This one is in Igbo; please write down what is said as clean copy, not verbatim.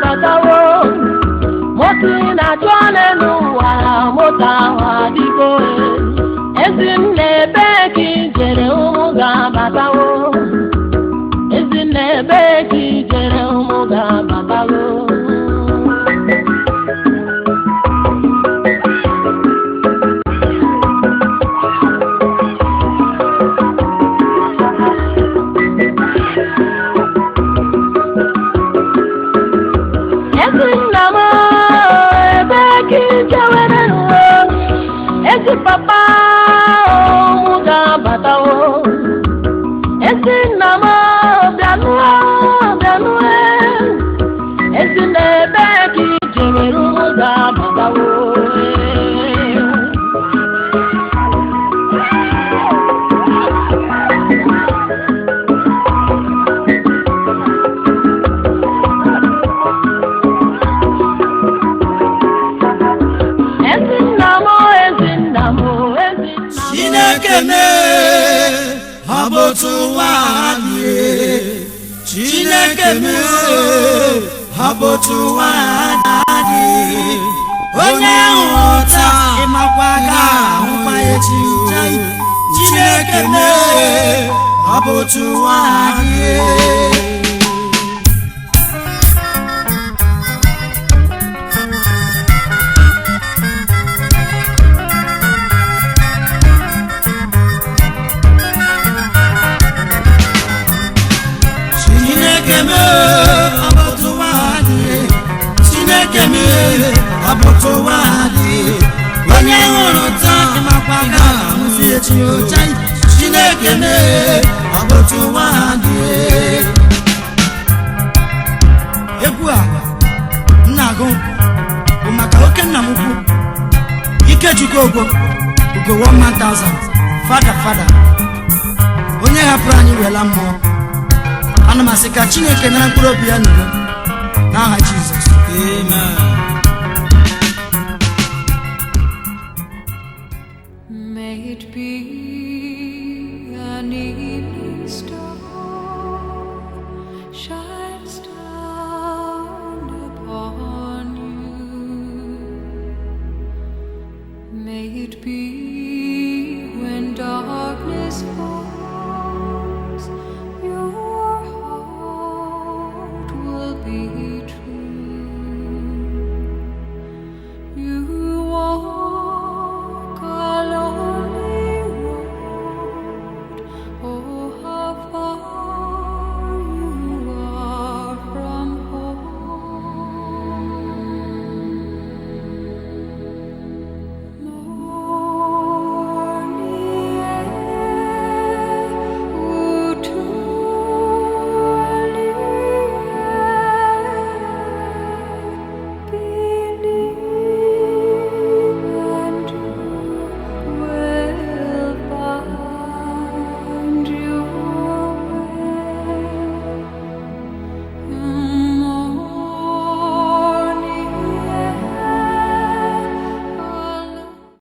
batawo motu na chone nuwa mota hadigo ezinne beki jere umuga batawo ezinne beki jere umuga batawo Papa, muda batawo. Esi nama bianua, bianue. Esi nebe ki jemeru muda batawo. Chineke habotu wani Chineke habotu wani onye nghọta ịmakwaga ahụkwa echi Chineke habotu wani Aboto wadi onye hụrụ taa ịmakwaga ahụzi echi Chineke aboto wadi egwu a nna-agụ bụ maka oke nna m ukwu Ikechukwu Ogwo ugo 1,000 fada onye hapụrụ anyị wela mmụọ ana m asị ka Chineke na mkpụrụ obi ya n'udo n'aha Jizọs amen. May it be an evening star shines down upon you. May it be when darkness falls, your heart will be